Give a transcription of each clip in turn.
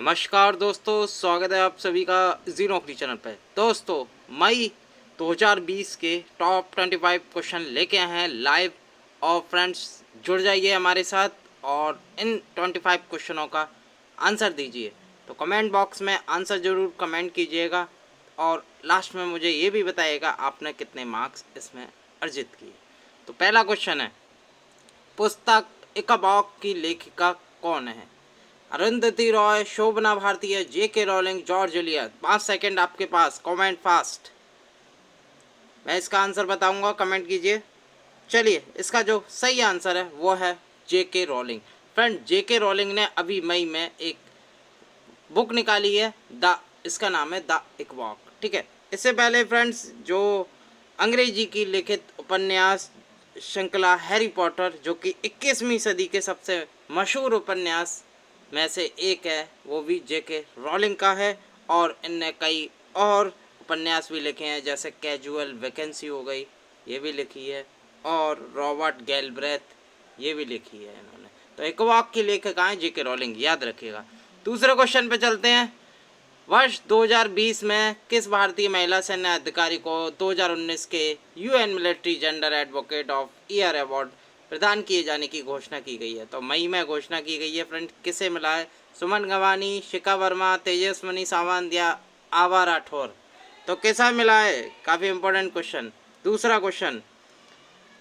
नमस्कार दोस्तों, स्वागत है आप सभी का जी नौकरी चैनल पर। दोस्तों, मई 2020 के टॉप 25 क्वेश्चन लेके आए हैं लाइव। और फ्रेंड्स, जुड़ जाइए हमारे साथ और इन 25 क्वेश्चनों का आंसर दीजिए। तो कमेंट बॉक्स में आंसर ज़रूर कमेंट कीजिएगा और लास्ट में मुझे ये भी बताइएगा आपने कितने मार्क्स इसमें अर्जित किए। तो पहला क्वेश्चन है, पुस्तक इकबॉक की लेखिका कौन है? अरुंधति रॉय, शोभना भारती, जेके रॉलिंग, जॉर्ज इलियट। 5 सेकंड आपके पास, कमेंट फास्ट। मैं इसका आंसर बताऊंगा, कमेंट कीजिए। चलिए, इसका जो सही आंसर है वो है जेके रॉलिंग। फ्रेंड, जेके रॉलिंग ने अभी मई में एक बुक निकाली है, इसका नाम है द इकबॉक। ठीक है। इससे पहले फ्रेंड्स, जो अंग्रेजी की लिखित उपन्यास श्रृंखला हैरी पॉटर, जो कि 21वीं सदी के सबसे मशहूर उपन्यास में से एक है, वो भी जेके रॉलिंग का है। और इनने कई और उपन्यास भी लिखे हैं, जैसे कैजुअल वैकेंसी हो गई, ये भी लिखी है, और रॉबर्ट गैलब्रेथ, ये भी लिखी है इन्होंने। तो इकबॉक की लेखिका जेके रॉलिंग, याद रखिएगा। दूसरे क्वेश्चन पे चलते हैं। वर्ष 2020 में किस भारतीय महिला सैन्य अधिकारी को 2019 के UN military gender advocate of year award प्रदान किए जाने की घोषणा की गई है? तो मई में घोषणा की गई है। फ्रेंड, किसे मिला है? सुमन गवानी, शिखा वर्मा, तेजस्वनी सावंत या आभा राठौर? तो कैसा मिला है? काफ़ी इंपॉर्टेंट क्वेश्चन। दूसरा क्वेश्चन,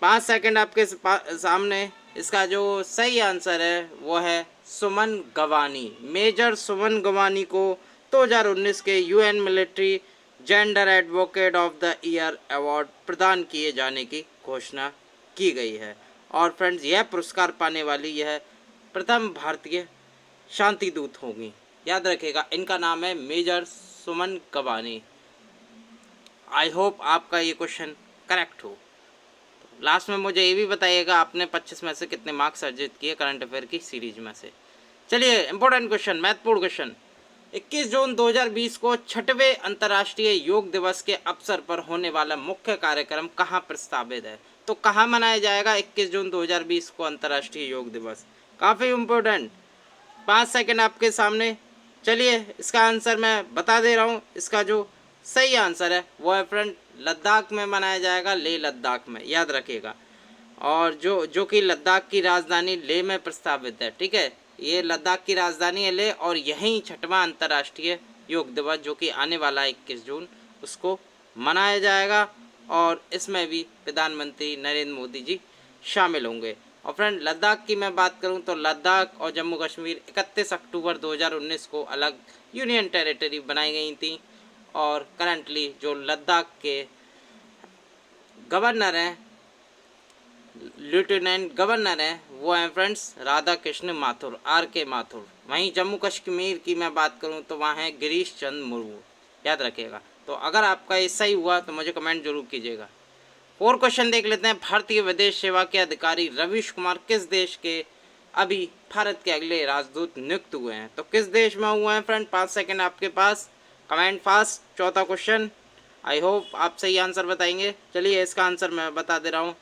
5 सेकंड आपके सामने। इसका जो सही आंसर है वो है सुमन गवानी। मेजर सुमन गवानी को 2019 के UN military gender advocate of the year award प्रदान किए जाने की घोषणा की गई है। और फ्रेंड्स, यह पुरस्कार पाने वाली यह प्रथम भारतीय शांति दूत होंगी। याद रखिएगा, इनका नाम है मेजर सुमन गवानी। आई होप आपका ये क्वेश्चन करेक्ट हो। लास्ट में मुझे ये भी बताइएगा आपने 25 में से कितने मार्क्स अर्जित किए करंट अफेयर की सीरीज में से। चलिए, इंपॉर्टेंट क्वेश्चन, महत्वपूर्ण क्वेश्चन। 21 जून 2020 को 6वें अंतर्राष्ट्रीय योग दिवस के अवसर पर होने वाला मुख्य कार्यक्रम कहाँ प्रस्तावित है? तो कहाँ मनाया जाएगा 21 जून 2020 को अंतर्राष्ट्रीय योग दिवस? काफ़ी इम्पोर्टेंट। 5 सेकंड आपके सामने। चलिए, इसका आंसर मैं बता दे रहा हूँ। इसका जो सही आंसर है वो है फ्रेंड लद्दाख में मनाया जाएगा, लेह लद्दाख में, याद रखिएगा। और जो कि लद्दाख की राजधानी लेह में प्रस्तावित है। ठीक है, ये लद्दाख की राजधानी है लेह, और यहीं 6वां अंतर्राष्ट्रीय योग दिवस जो कि आने वाला है 21 जून, उसको मनाया जाएगा। और इसमें भी प्रधानमंत्री नरेंद्र मोदी जी शामिल होंगे। और फ्रेंड, लद्दाख की मैं बात करूं तो लद्दाख और जम्मू कश्मीर 31 अक्टूबर 2019 को अलग यूनियन टेरिटरी बनाई गई थी। और करंटली जो लद्दाख के गवर्नर हैं, लेफ्टिनेंट गवर्नर हैं, वो हैं फ्रेंड्स राधा कृष्ण माथुर, के माथुर। वहीं जम्मू कश्मीर की मैं बात करूं तो वहाँ है गिरीश चंद्र मुर्मू, याद रखिएगा। तो अगर आपका ये सही हुआ तो मुझे कमेंट जरूर कीजिएगा। और क्वेश्चन देख लेते हैं। भारतीय विदेश सेवा के अधिकारी रवीश कुमार किस देश के अभी भारत के अगले राजदूत नियुक्त हुए हैं? तो किस देश में हुए हैं फ्रेंड? 5 सेकंड आपके पास, कमेंट फास्ट। चौथा क्वेश्चन, आई होप आप सही आंसर बताएंगे। चलिए, इसका आंसर मैं बता दे रहा हूँ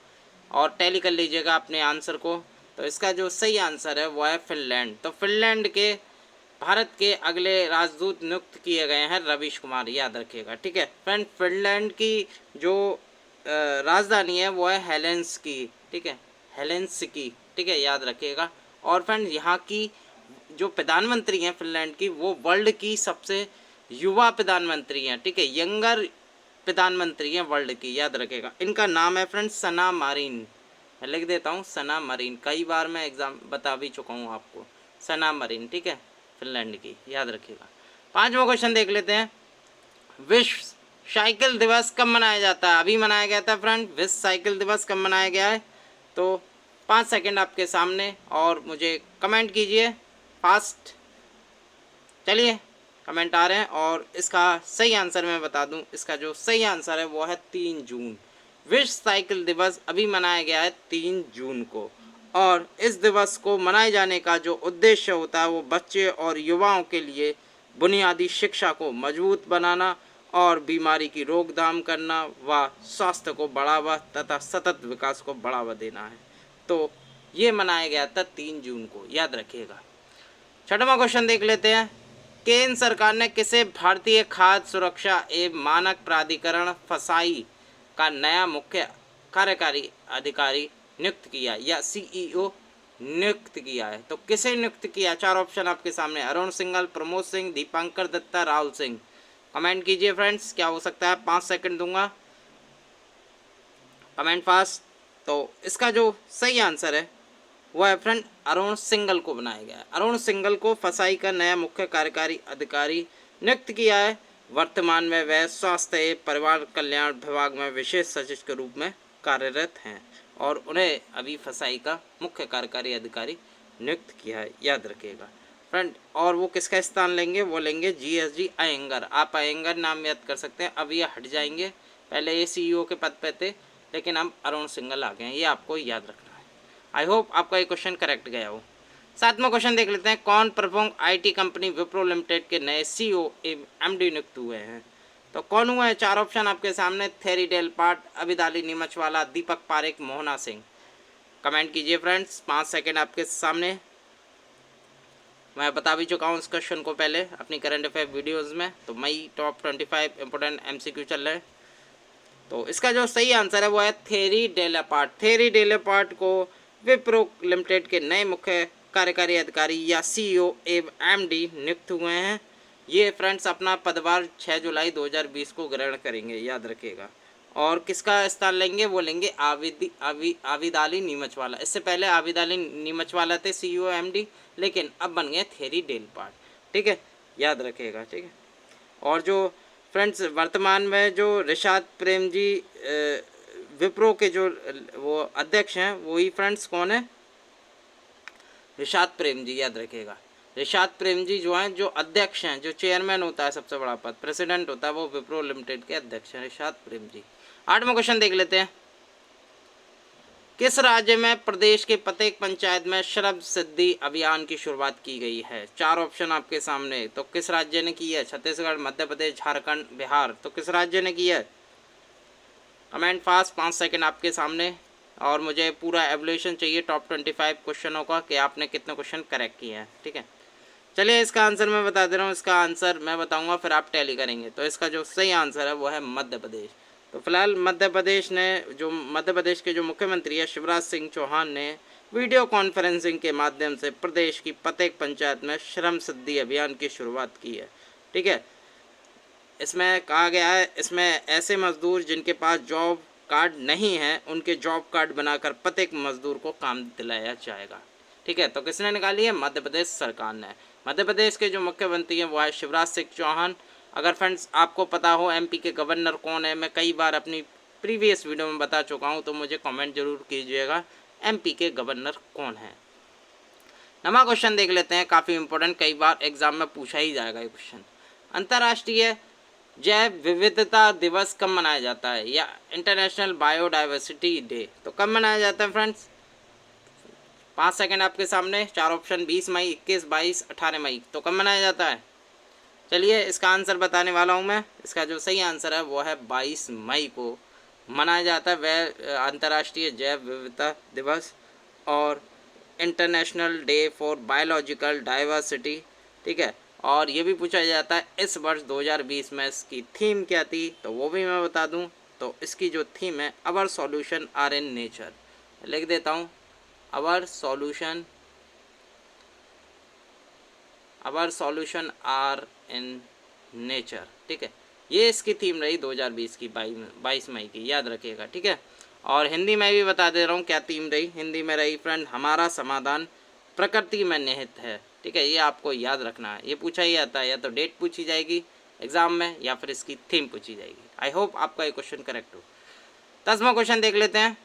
और टैली कर लीजिएगा अपने आंसर को। तो इसका जो सही आंसर है वो है फिनलैंड। तो फिनलैंड के भारत के अगले राजदूत नियुक्त किए गए हैं रवीश कुमार, याद रखिएगा। ठीक है फ्रेंड, फिनलैंड की जो राजधानी है वो है हेलेंस्की। ठीक है, हेलेंस्की। ठीक है, याद रखिएगा। और फ्रेंड, यहाँ की जो प्रधानमंत्री हैं फिनलैंड की, वो वर्ल्ड की सबसे युवा प्रधानमंत्री हैं। ठीक है, यंगर प्रधानमंत्री हैं वर्ल्ड की, याद रखेगा। इनका नाम है फ्रेंड्स सना मारिन। मैं लिख देता हूँ, सना मारिन। कई बार मैं एग्जाम बता भी चुका हूँ आपको, सना मारिन। ठीक है, फिनलैंड की, याद रखिएगा। 5वां क्वेश्चन देख लेते हैं। विश्व साइकिल दिवस कब मनाया जाता है? अभी मनाया गया था फ्रेंड। विश्व साइकिल दिवस कब मनाया गया है? तो 5 सेकंड आपके सामने और मुझे कमेंट कीजिए फास्ट। चलिए, कमेंट आ रहे हैं और इसका सही आंसर मैं बता दूं। इसका जो सही आंसर है वो है 3 जून। विश्व साइकिल दिवस अभी मनाया गया है 3 जून को। और इस दिवस को मनाए जाने का जो उद्देश्य होता है वो बच्चे और युवाओं के लिए बुनियादी शिक्षा को मजबूत बनाना और बीमारी की रोकथाम करना व स्वास्थ्य को बढ़ावा तथा सतत विकास को बढ़ावा देना है। तो ये मनाया गया था 3 जून को, याद रखिएगा। 6वां क्वेश्चन देख लेते हैं। केंद्र सरकार ने किसे भारतीय खाद्य सुरक्षा एवं मानक प्राधिकरण फसाई का नया मुख्य कार्यकारी अधिकारी नियुक्त किया या सीईओ नियुक्त किया है? तो किसे नियुक्त किया? चार ऑप्शन आपके सामने, अरुण सिंघल, प्रमोद सिंह, दीपांकर दत्ता, राहुल सिंह। कमेंट कीजिए फ्रेंड्स, क्या हो सकता है? 5 सेकंड दूंगा, कमेंट फास्ट। तो इसका जो सही आंसर है वो है फ्रेंड अरुण सिंघल को बनाया गया है। अरुण सिंघल को फसाई का नया मुख्य कार्यकारी अधिकारी नियुक्त किया है। वर्तमान में वह स्वास्थ्य एवं परिवार कल्याण विभाग में विशेष सचिव के रूप में कार्यरत हैं और उन्हें अभी फसाई का मुख्य कार्यकारी अधिकारी नियुक्त किया है, याद रखिएगा फ्रेंड। और वो किसका स्थान लेंगे? वो लेंगे जीएसडी अयंगर। आप अयंगर नाम याद कर सकते हैं। अब ये हट जाएंगे, पहले ये सीईओ के पद पे थे लेकिन अब अरुण सिंघल आ गए हैं, ये आपको याद रखना है। आई होप आपका ये क्वेश्चन करेक्ट गया हो। 7वां क्वेश्चन देख लेते हैं। कौन प्रमुख आईटी कंपनी विप्रो लिमिटेड के नए सीईओ एवं एमडी नियुक्त हुए हैं? तो कौन हुआ है? चार ऑप्शन आपके सामने, थेरी डेल पार्ट, अबिदाली नीमचवाला, दीपक पारेख, मोहना सिंह। कमेंट कीजिए फ्रेंड्स, 5 सेकंड आपके सामने। मैं बता भी चुका हूँ इस क्वेश्चन को पहले अपनी करंट अफेयर वीडियोज़ में। तो मई टॉप 25 इंपोर्टेंट MCQ चल रहे हैं। तो इसका जो सही आंसर है वो है थेरी डेल पार्ट। थेरी डेल पार्ट को विप्रो लिमिटेड के नए मुख्य कार्यकारी अधिकारी या सीईओ एवं एमडी नियुक्त हुए हैं। ये फ्रेंड्स अपना पदभार 6 जुलाई 2020 को ग्रहण करेंगे, याद रखिएगा। और किसका स्थान लेंगे? वो लेंगे आबिदाली नीमचवाला। इससे पहले आबिदाली नीमचवाला थे सीईओ एमडी, लेकिन अब बन गए थेरी डेल पार्ट। ठीक है, याद रखिएगा। ठीक है, और जो फ्रेंड्स वर्तमान में जो रिशाद प्रेम जी विप्रो के जो वो अध्यक्ष हैं, वही फ्रेंड्स कौन है? रिशाद प्रेम जी, याद रखिएगा। रिशाद प्रेम जी जो हैं, जो अध्यक्ष हैं, जो चेयरमैन होता है, सबसे बड़ा पद प्रेसिडेंट होता है, वो विप्रो लिमिटेड के अध्यक्ष हैं रिशाद प्रेम जी। 8वां क्वेश्चन देख लेते हैं। किस राज्य में प्रदेश के प्रत्येक पंचायत में श्रम सिद्धि अभियान की शुरुआत की गई है? चार ऑप्शन आपके सामने। तो किस राज्य ने की है? छत्तीसगढ़, मध्य प्रदेश, झारखंड, बिहार। तो किस राज्य ने की है? कमेंट फास्ट, 5 सेकंड आपके सामने। और मुझे पूरा एवल्यूशन चाहिए टॉप 25 क्वेश्चनों का कि आपने कितने क्वेश्चन करेक्ट किए हैं। ठीक है, चलिए इसका आंसर मैं बता दे रहा हूँ। इसका आंसर मैं बताऊँगा, फिर आप टैली करेंगे। तो इसका जो सही आंसर है वो है मध्य प्रदेश। तो फिलहाल मध्य प्रदेश के जो मुख्यमंत्री है शिवराज सिंह चौहान ने वीडियो कॉन्फ्रेंसिंग के माध्यम से प्रदेश की प्रत्येक पंचायत में श्रम सिद्धि अभियान की शुरुआत की है। ठीक है, इसमें कहा गया है, इसमें ऐसे मजदूर जिनके पास जॉब कार्ड नहीं है, उनके जॉब कार्ड बनाकर प्रत्येक मजदूर को काम दिलाया जाएगा। ठीक है, तो किसने निकाली है? मध्य प्रदेश सरकार ने। मध्य प्रदेश के जो मुख्यमंत्री हैं वो है शिवराज सिंह चौहान। अगर फ्रेंड्स आपको पता हो एमपी के गवर्नर कौन है, मैं कई बार अपनी प्रीवियस वीडियो में बता चुका हूं, तो मुझे कमेंट जरूर कीजिएगा एमपी के गवर्नर कौन है। 9वां क्वेश्चन देख लेते हैं, काफ़ी इंपॉर्टेंट, कई बार एग्जाम में पूछा ही जाएगा ये क्वेश्चन। अंतर्राष्ट्रीय जैव विविधता दिवस कब मनाया जाता है? या इंटरनेशनल बायोडाइवर्सिटी डे, तो कब मनाया जाता है फ्रेंड्स? 5 सेकंड आपके सामने। चार ऑप्शन, 20 मई, 21, 22, 18 मई। तो कब मनाया जाता है? चलिए इसका आंसर बताने वाला हूँ मैं। इसका जो सही आंसर है वो है 22 मई को मनाया जाता है वह अंतर्राष्ट्रीय जैव विविधता दिवस और international day for biological diversity. ठीक है, और ये भी पूछा जाता है इस वर्ष 2020 में इसकी थीम क्या थी, तो वो भी मैं बता दूं। तो इसकी जो थीम है अवर सॉल्यूशन आर इन नेचर, लिख देता हूँ, अवर सॉल्यूशन आर इन नेचर। ठीक है, ये इसकी थीम रही 2020 की 22 मई की, याद रखिएगा। ठीक है, और हिंदी में भी बता दे रहा हूँ क्या थीम रही। हिंदी में रही फ्रेंड हमारा समाधान प्रकृति में निहित है। ठीक है, ये आपको याद रखना है। ये पूछा ही आता है, या तो डेट पूछी जाएगी एग्जाम में या फिर इसकी थीम पूछी जाएगी। आई होप आपका ये क्वेश्चन करेक्ट हो। 10वां क्वेश्चन देख लेते हैं।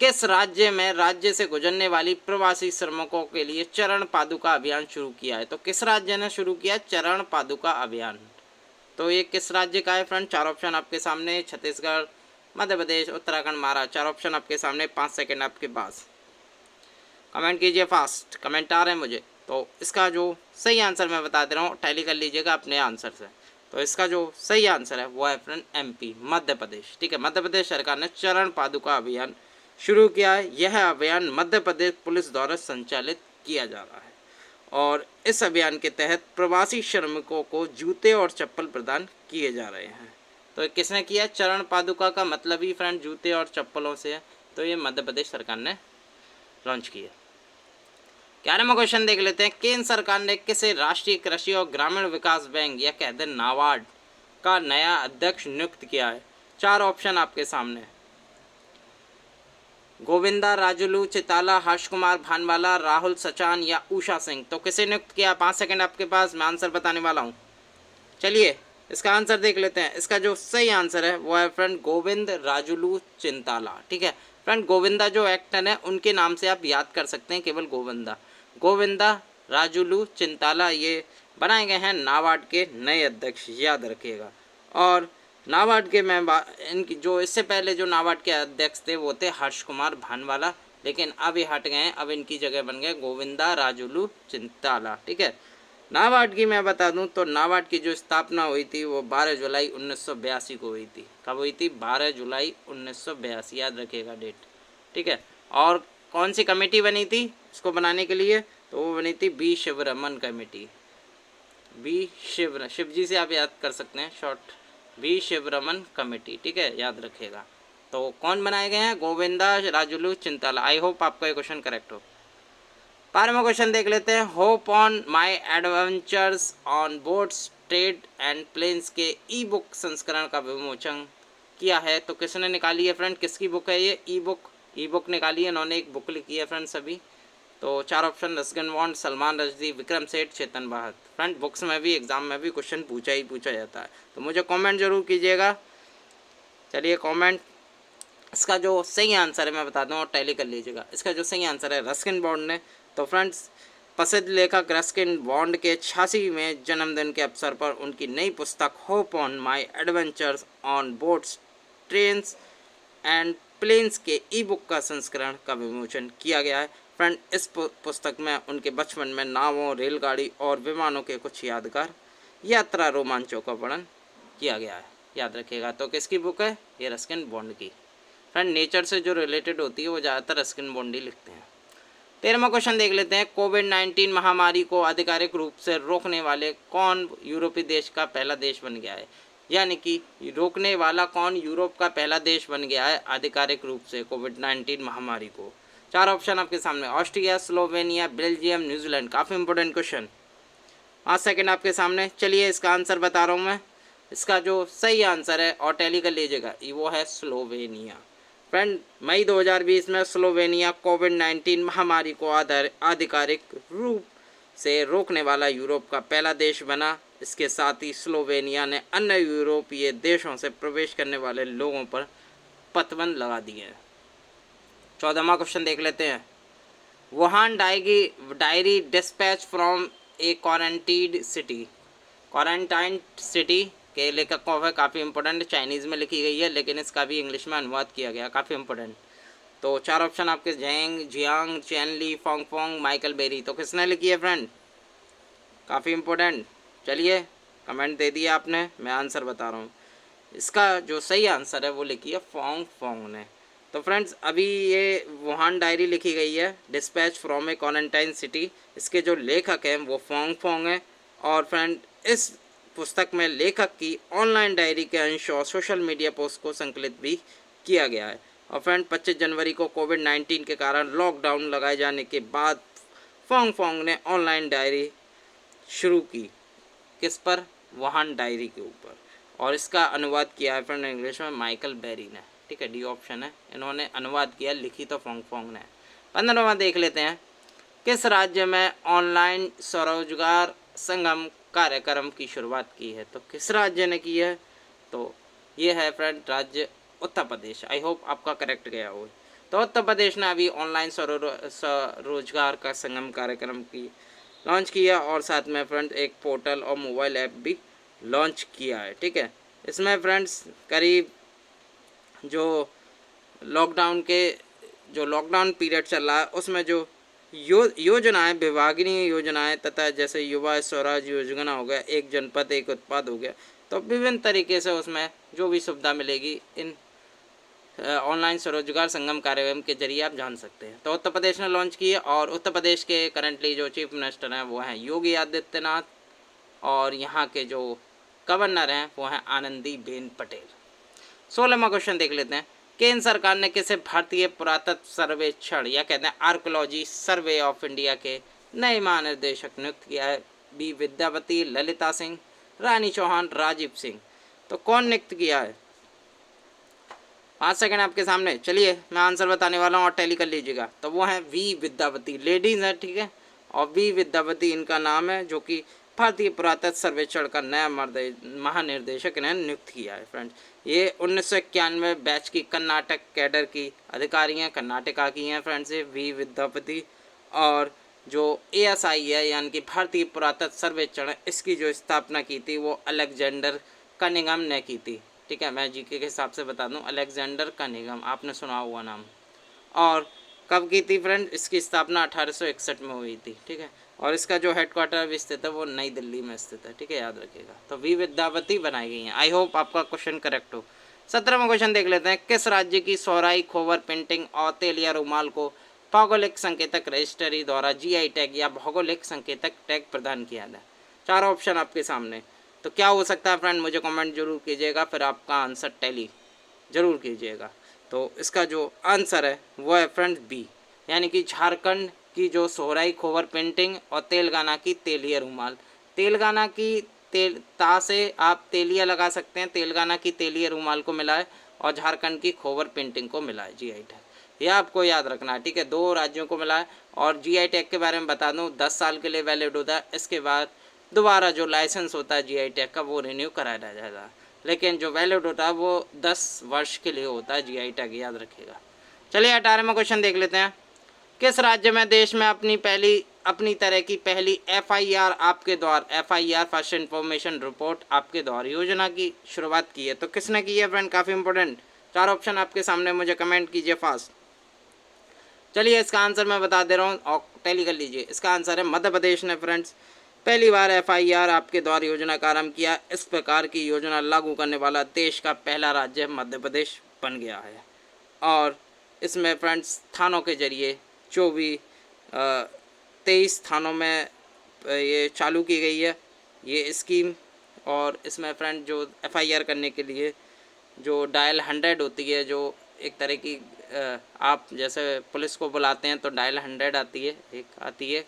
किस राज्य में राज्य से गुजरने वाली प्रवासी श्रमिकों के लिए चरण पादुका अभियान शुरू किया है? तो किस राज्य ने शुरू किया चरण पादुका अभियान? तो ये किस राज्य का है फ्रेंड? चार ऑप्शन आपके सामने, छत्तीसगढ़, मध्य प्रदेश, उत्तराखंड, महाराष्ट्र। चार ऑप्शन आपके सामने, 5 सेकंड आपके पास। कमेंट कीजिए फास्ट, कमेंट आ रहे हैं मुझे। तो इसका जो सही आंसर मैं बता दे रहा हूँ, टैली कर लीजिएगा अपने आंसर से। तो इसका जो सही आंसर है वो है फ्रेंड MP, मध्य प्रदेश। ठीक है, मध्य प्रदेश सरकार ने चरण पादुका अभियान शुरू किया है। यह अभियान मध्य प्रदेश पुलिस द्वारा संचालित किया जा रहा है। और इस अभियान के तहत प्रवासी श्रमिकों को जूते और चप्पल प्रदान किए जा रहे हैं। तो किसने किया? चरण पादुका का मतलब ही फ्रेंड जूते और चप्पलों से है, तो ये मध्य प्रदेश सरकार ने लॉन्च किया। 11वां क्वेश्चन देख लेते हैं। केंद्र सरकार ने किसे राष्ट्रीय कृषि और ग्रामीण विकास बैंक या कहते हैं नाबार्ड का नया अध्यक्ष नियुक्त किया है? 4 ऑप्शन आपके सामने। गोविंदा, राजुलू, चिताला, हर्ष कुमार भानवाला, राहुल सचान या उषा सिंह। तो किसे नियुक्त किया? 5 सेकंड आपके पास, मैं आंसर बताने वाला हूँ। चलिए इसका आंसर देख लेते हैं। इसका जो सही आंसर है वो है फ्रेंड गोविंद राजुलू चिंताला। ठीक है फ्रेंड, गोविंदा जो एक्टर है उनके नाम से आप याद कर सकते हैं, केवल गोविंदा राजुलू चिंताला ये बनाए गए हैं नाबार्ड के नए अध्यक्ष, याद रखिएगा। और नाबार्ड के मैं इनकी जो इससे पहले जो नाबार्ड के अध्यक्ष थे वो थे हर्ष कुमार भानवाला, लेकिन अब ये हट गए हैं, अब इनकी जगह बन गए गोविंदा राजुलू चिंताला। ठीक है, नाबार्ड की मैं बता दूं तो नाबार्ड की जो स्थापना हुई थी वो 12 जुलाई 1982 को हुई थी। कब हुई थी? 12 जुलाई 1982, याद रखिएगा डेट। ठीक है, और कौन सी कमेटी बनी थी इसको बनाने के लिए? तो वो बनी थी बी शिवरमन कमेटी। शिव जी से आप याद कर सकते हैं शॉर्ट, बी शिवरमन कमेटी। ठीक है, याद रखिएगा। तो कौन बनाए गए हैं? गोविंदा राजुलू चिंताला। आई होप आपका ये क्वेश्चन करेक्ट हो। 12वां क्वेश्चन देख लेते हैं। Hop on my adventures on boats, trains and planes के ई बुक संस्करण का विमोचन किया है? तो किसने निकाली है फ्रेंड? किसकी बुक है ये? ई बुक निकाली है इन्होंने, एक बुक लिखी है फ्रेंड सभी। तो 4 option Ruskin bond, Salman Rushdie, Vikram Seth, चेतन बहादुर। फ्रेंड बुक्स में भी एग्जाम में भी क्वेश्चन पूछा जाता है, तो मुझे कमेंट जरूर कीजिएगा। चलिए कमेंट, इसका जो सही आंसर है मैं बता दूं और टैली कर लीजिएगा। इसका जो सही आंसर है रस्किन बॉन्ड ने। तो फ्रेंड्स प्रसिद्ध लेखक रस्किन बॉन्ड के 86वें जन्मदिन के अवसर पर उनकी नई पुस्तक hop on my adventures on boats, trains and planes के ई बुक का संस्करण का विमोचन किया गया है। फ्रेंड इस पुस्तक में उनके बचपन में नावों, रेलगाड़ी और विमानों के कुछ यादगार यात्रा रोमांचों का वर्णन किया गया है, याद रखिएगा। तो किसकी बुक है? ये रस्किन बॉन्ड की। फ्रेंड नेचर से जो रिलेटेड होती है वो ज़्यादातर रस्किन बॉन्ड ही लिखते हैं। 13वां क्वेश्चन देख लेते हैं। कोविड-19 महामारी को आधिकारिक रूप से रोकने वाले कौन यूरोपीय देश का पहला देश बन गया है? यानी कि रोकने वाला कौन यूरोप का पहला देश बन गया है आधिकारिक रूप से कोविड-19 महामारी को? 4 ऑप्शन आपके सामने। Austria, Slovenia, Belgium, New Zealand. काफ़ी इंपॉर्टेंट क्वेश्चन। 5 सेकेंड आपके सामने। चलिए इसका आंसर बता रहा हूँ मैं। इसका जो सही आंसर है और टैली कर लीजिएगा, वो है स्लोवेनिया। फ्रेंड मई 2020 में स्लोवेनिया कोविड-19 महामारी को आधिकारिक रूप से रोकने वाला यूरोप का पहला देश बना। इसके साथ ही स्लोवेनिया ने अन्य यूरोपीय देशों से प्रवेश करने वाले लोगों पर प्रतिबंध लगा दिए हैं। 14वां क्वेश्चन देख लेते हैं। Wuhan diary dispatch from a quarantined city. Quarantine city के लेखक कौन है? काफ़ी इंपॉर्टेंट, चाइनीज़ में लिखी गई है लेकिन इसका भी इंग्लिश में अनुवाद किया गया, काफ़ी इंपॉर्टेंट। तो 4 ऑप्शन आपके जेंग, जियांग, चैनली, फोंग, माइकल बेरी। तो किसने लिखी है फ्रेंड? काफ़ी इंपॉर्टेंट। चलिए कमेंट दे दिया आपने, मैं आंसर बता रहा हूँ। इसका जो सही आंसर है वो लिखी है फोंग ने। तो फ्रेंड्स अभी ये वुहान डायरी लिखी गई है dispatch from A quarantine city. इसके जो लेखक हैं वो फोंग हैं। और फ्रेंड इस पुस्तक में लेखक की ऑनलाइन डायरी के अंश और सोशल मीडिया पोस्ट को संकलित भी किया गया है। और फ्रेंड 25 जनवरी को कोविड-19 के कारण लॉकडाउन लगाए जाने के बाद फोंग ने ऑनलाइन डायरी शुरू की। किस पर? वुहान डायरी के ऊपर। और इसका अनुवाद किया है फ्रेंड इंग्लिश में माइकल बेरी ने। ठीक है, डी ऑप्शन है, इन्होंने अनुवाद किया, लिखी तो फोंग ने। 15वां देख लेते हैं। किस राज्य में ऑनलाइन स्वरोजगार संगम कार्यक्रम की शुरुआत की है? तो किस राज्य ने की है? तो ये है फ्रेंड राज्य उत्तर प्रदेश। आई होप आपका करेक्ट गया हो। तो उत्तर प्रदेश ने अभी ऑनलाइन स्वरोजगार का संगम कार्यक्रम की लॉन्च किया और साथ में फ्रेंड एक पोर्टल और मोबाइल ऐप भी लॉन्च किया है। ठीक है, इसमें फ्रेंड्स करीब जो लॉकडाउन पीरियड चल रहा है उसमें जो योजनाएं, विभागीय योजनाएं तथा जैसे युवा स्वराज योजना हो गया, एक जनपद एक उत्पाद हो गया, तो विभिन्न तरीके से उसमें जो भी सुविधा मिलेगी इन ऑनलाइन स्वरोजगार संगम कार्यक्रम के जरिए आप जान सकते हैं। तो उत्तर प्रदेश ने लॉन्च की है और उत्तर प्रदेश के करंटली जो चीफ मिनिस्टर हैं वो हैं योगी आदित्यनाथ और यहाँ के जो गवर्नर हैं वो हैं आनंदीबेन पटेल। 16वां क्वेश्चन देख लेते हैं। केंद्र सरकार ने किसे भारतीय पुरातत्व सर्वेक्षण या कहते हैं आर्कोलॉजी सर्वे ऑफ इंडिया के नए महानिर्देशक नियुक्त किया है? बी विद्यावती, ललिता सिंह, रानी चौहान, राजीव सिंह। तो कौन नियुक्त किया है? 5 सेकंड आपके सामने। चलिए मैं आंसर बताने वाला हूँ और टैली कर लीजिएगा। तो वो हैं वी विद्यावती, लेडीज़ हैं, ठीक है। और वी विद्यावती इनका नाम है, जो कि भारतीय पुरातत्व सर्वेक्षण का नया महानिर्देशक इन्हें नियुक्त किया है। फ्रेंड्स, ये 1991 बैच की कर्नाटक कैडर की अधिकारी हैं, कर्नाटका की हैं। फ्रेंड्स, ये वी विद्यावती। और जो ASI है यानी कि भारतीय पुरातत्व सर्वेक्षण, इसकी जो स्थापना की थी वो अलेक्जेंडर कनिंघम ने की थी, ठीक है। मैं जीके के हिसाब से बता दूं, अलेक्जेंडर कनिंघम, आपने सुना हुआ नाम। और कब की थी फ्रेंड? इसकी स्थापना 1861 में हुई थी, ठीक है। और इसका जो हेडक्वार्टर भी स्थित है वो नई दिल्ली में स्थित है, ठीक है, याद रखिएगा। तो वी विद्यावती बनाई गई हैं। आई होप आपका क्वेश्चन करेक्ट हो। 17वां क्वेश्चन देख लेते हैं। किस राज्य की सोहराई, खोवर पेंटिंग और तेलिया रुमाल को भौगोलिक संकेतक रजिस्ट्री द्वारा GI टैग या भौगोलिक संकेतक टैग प्रदान किया है? 4 ऑप्शन आपके सामने। तो क्या हो सकता है फ्रेंड? मुझे कमेंट जरूर कीजिएगा, फिर आपका आंसर टैली जरूर कीजिएगा। तो इसका जो आंसर है वो है फ्रेंड बी, यानी कि झारखंड की जो सोहराई, खोवर पेंटिंग और तेलंगाना की तेलिया रुमाल। तेलंगाना की ता से आप तेलिया लगा सकते हैं, तेलंगाना की तेलिया रुमाल को मिला है और झारखंड की खोवर पेंटिंग को मिला है GI टैग। यह आपको याद रखना है, ठीक है। 2 राज्यों को मिला है। और GI टैग के बारे में बता दूं, 10 साल के लिए वैलिड होता है। इसके बाद दोबारा जो लाइसेंस होता है GI टैग का वो रिन्यू कराया जाएगा, लेकिन जो वैलिड होता है वो 10 वर्ष के लिए होता है GI टैग, याद रखिएगा। चलिए 18वां क्वेश्चन देख लेते हैं। किस राज्य में देश में अपनी तरह की पहली FIR आपके द्वारा, FIR फर्स्ट इन्फॉर्मेशन रिपोर्ट आपके द्वारा योजना की शुरुआत की है? तो किसने की है फ्रेंड? काफ़ी इंपॉर्टेंट। 4 ऑप्शन आपके सामने, मुझे कमेंट कीजिए फास्ट। चलिए इसका आंसर मैं बता दे रहा हूँ और टैली कर लीजिए। इसका आंसर है मध्य प्रदेश ने फ्रेंड्स पहली बार FIR आपके द्वारा योजना का आरंभ किया। इस प्रकार की योजना लागू करने वाला देश का पहला राज्य मध्य प्रदेश बन गया है। और इसमें फ्रेंड्स थानों के जरिए 23 थानों में ये चालू की गई है ये स्कीम। और इसमें फ्रेंड जो FIR करने के लिए जो डायल 100 होती है, जो एक तरह की आप जैसे पुलिस को बुलाते हैं तो डायल 100 आती है, एक आती है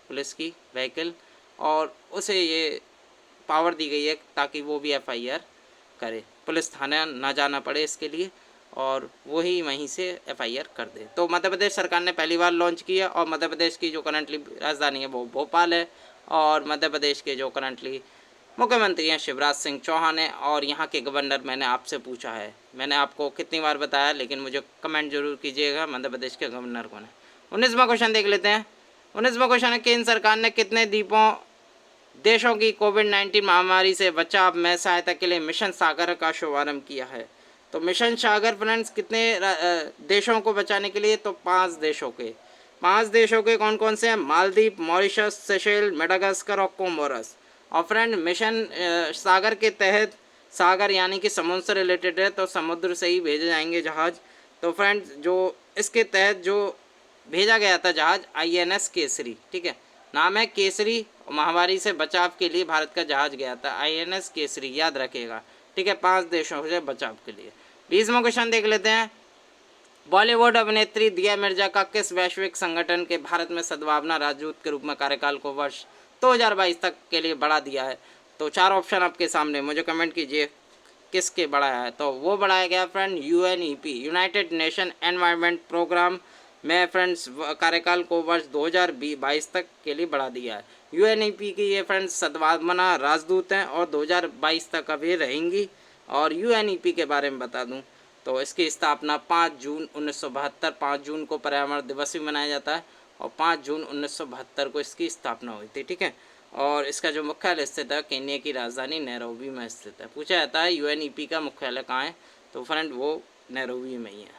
पुलिस की व्हीकल, और उसे ये पावर दी गई है ताकि वो भी FIR करे, पुलिस थाने ना जाना पड़े इसके लिए, और वही वहीं से FIR कर दे। तो मध्य प्रदेश सरकार ने पहली बार लॉन्च किया। और मध्य प्रदेश की जो करंटली राजधानी है वो भोपाल है। और मध्य प्रदेश के जो करंटली मुख्यमंत्री हैं शिवराज सिंह चौहान है। और यहाँ के गवर्नर मैंने आपसे पूछा है, मैंने आपको कितनी बार बताया, लेकिन मुझे कमेंट जरूर कीजिएगा मध्य प्रदेश के गवर्नर कौन है। 19वां क्वेश्चन देख लेते हैं। 19वां क्वेश्चन है, केंद्र सरकार ने कितने देशों की कोविड-19 महामारी से बचाव में सहायता के लिए मिशन सागर का शुभारंभ किया है? तो मिशन सागर फ्रेंड्स कितने देशों को बचाने के लिए? तो 5 देशों के। 5 देशों के कौन कौन से हैं? मालदीव, मॉरिशस, सेशेल, मेडागास्कर और कोमोरस। और फ्रेंड मिशन सागर के तहत, सागर यानी कि समुद्र से रिलेटेड है, तो समुद्र से ही भेजे जाएंगे जहाज़। तो फ्रेंड्स जो इसके तहत जो भेजा गया था जहाज़ INS केसरी, ठीक है, नाम है केसरी। महामारी से बचाव के लिए भारत का जहाज़ गया था INS केसरी, याद रखिएगा, ठीक है, 5 देशों से बचाव के लिए। 20वां क्वेश्चन देख लेते हैं। बॉलीवुड अभिनेत्री दिया मिर्जा का किस वैश्विक संगठन के भारत में सद्भावना राजदूत के रूप में कार्यकाल को वर्ष 2022 तक के लिए बढ़ा दिया है? तो 4 ऑप्शन आपके सामने, मुझे कमेंट कीजिए किसके बढ़ाया है। तो वो बढ़ाया गया friend UNEP, United Nation Environment Programme में फ्रेंड्स कार्यकाल को वर्ष 2022 तक के लिए बढ़ा दिया है। UNEP की ये फ्रेंड्स सद्भावना राजदूत हैं और 2022 तक अभी रहेंगी। और UNEP के बारे में बता दूं तो इसकी स्थापना 5 जून 1972, 5 जून को पर्यावरण दिवस भी मनाया जाता है, और 5 जून 1972 को इसकी स्थापना हुई थी, ठीक है। और इसका जो मुख्यालय स्थित है केन्या की राजधानी नैरोबी में स्थित है। पूछा जाता है UNEP का मुख्यालय कहाँ है, तो फ्रेंड वो नैरोबी में ही है।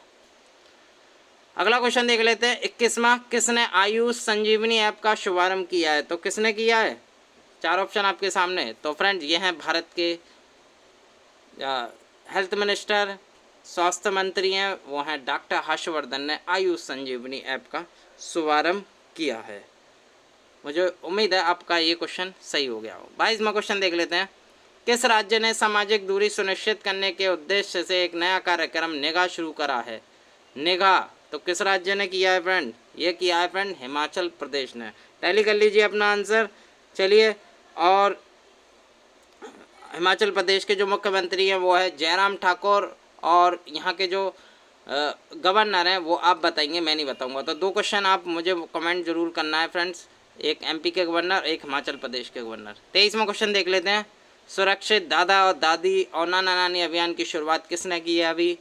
अगला क्वेश्चन देख लेते हैं। 21वां, किसने आयुष संजीवनी ऐप का शुभारंभ किया है? तो किसने किया है? 4 ऑप्शन आपके सामने। तो फ्रेंड ये हैं भारत के हेल्थ मिनिस्टर स्वास्थ्य मंत्री हैं वो हैं डॉक्टर हर्षवर्धन ने आयुष संजीवनी ऐप का शुभारंभ किया है। मुझे उम्मीद है आपका ये क्वेश्चन सही हो गया हो। 22वां क्वेश्चन देख लेते हैं। किस राज्य ने सामाजिक दूरी सुनिश्चित करने के उद्देश्य से एक नया कार्यक्रम निगाह शुरू करा है? निगाह तो किस राज्य ने किया है फ्रेंड? ये किया है फ्रेंड हिमाचल प्रदेश ने। टैली कर लीजिए अपना आंसर। चलिए, और हिमाचल प्रदेश के जो मुख्यमंत्री हैं वो है जयराम ठाकुर, और यहाँ के जो गवर्नर हैं वो आप बताएंगे, मैं नहीं बताऊंगा। तो 2 क्वेश्चन आप मुझे कमेंट जरूर करना है फ्रेंड्स, एक एमपी के गवर्नर, एक हिमाचल प्रदेश के गवर्नर। 23वां क्वेश्चन देख लेते हैं। सुरक्षित दादा और दादी और नाना नानी अभियान की शुरुआत किसने की है अभी?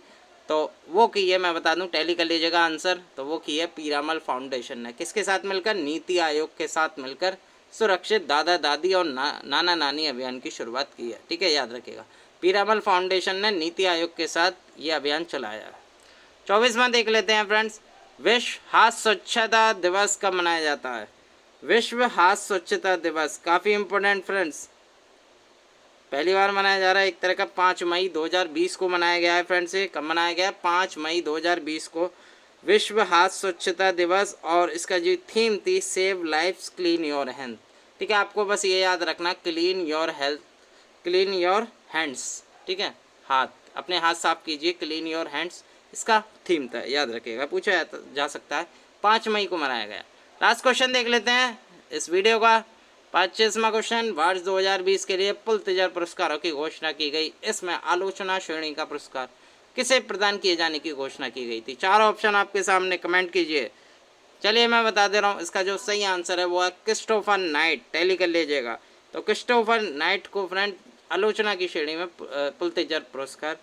तो वो की है, मैं बता दूं, टैली कर लीजिएगा आंसर। तो वो की है पीरामल फाउंडेशन ने। किसके साथ मिलकर? नीति आयोग के साथ मिलकर सुरक्षित दादा दादी और नाना नानी अभियान की शुरुआत की है। ठीक है, याद रखिएगा, पीरामल फाउंडेशन ने नीति आयोग के साथ ये अभियान चलाया है। 24वां देख लेते हैं फ्रेंड्स। विश्व हाथ स्वच्छता दिवस कब मनाया जाता है? विश्व हाथ स्वच्छता दिवस काफ़ी इम्पोर्टेंट फ्रेंड्स, पहली बार मनाया जा रहा है एक तरह का। 5 मई 2020 को मनाया गया है फ्रेंड्स। ये कब मनाया गया है? 5 मई 2020 को विश्व हाथ स्वच्छता दिवस, और इसका जो थीम थी save lives clean your hand. ठीक है, आपको बस ये याद रखना, clean your health, clean your hands. ठीक है, हाथ, अपने हाथ साफ कीजिए, क्लीन योर हैंड्स इसका थीम था, याद रखिएगा, पूछा जा सकता है। 5 मई को मनाया गया। लास्ट क्वेश्चन देख लेते हैं इस वीडियो का, 25वां क्वेश्चन। वर्ष 2020 के लिए पुलित्जर पुरस्कारों की घोषणा की गई। इसमें आलोचना श्रेणी का पुरस्कार किसे प्रदान किए जाने की घोषणा की गई थी? 4 ऑप्शन आपके सामने, कमेंट कीजिए। चलिए मैं बता दे रहा हूँ, इसका जो सही आंसर है वो है क्रिस्टोफर नाइट। टैली कर लीजिएगा। तो क्रिस्टोफर नाइट को फ्रेंड आलोचना की श्रेणी में पुलित्जर पुरस्कार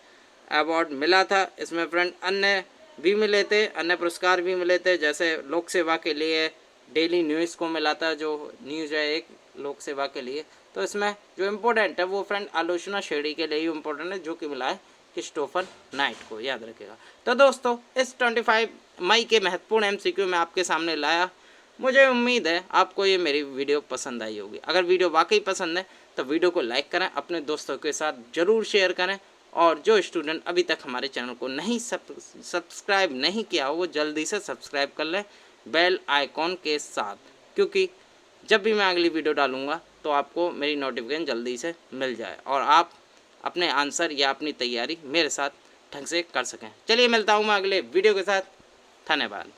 अवार्ड मिला था। इसमें फ्रेंड अन्य भी मिले थे, अन्य पुरस्कार भी मिले थे, जैसे लोक सेवा के लिए डेली न्यूज़ को मिला था, जो न्यूज़ है एक लोक सेवा के लिए। तो इसमें जो इम्पोर्टेंट है वो फ्रेंड आलोचना श्रेणी के लिए ही इम्पोर्टेंट है, जो कि मिला है क्रिस्टोफर नाइट को, याद रखेगा। तो दोस्तों, इस 25 मई के महत्वपूर्ण MCQ में आपके सामने लाया। मुझे उम्मीद है आपको ये मेरी वीडियो पसंद आई होगी। अगर वीडियो वाकई पसंद है तो वीडियो को लाइक करें, अपने दोस्तों के साथ ज़रूर शेयर करें, और जो स्टूडेंट अभी तक हमारे चैनल को नहीं सब्सक्राइब नहीं किया हो वो जल्दी से सब्सक्राइब कर लें बेल आइकॉन के साथ, क्योंकि जब भी मैं अगली वीडियो डालूँगा तो आपको मेरी नोटिफिकेशन जल्दी से मिल जाए और आप अपने आंसर या अपनी तैयारी मेरे साथ ढंग से कर सकें। चलिए मिलता हूँ मैं अगले वीडियो के साथ। धन्यवाद।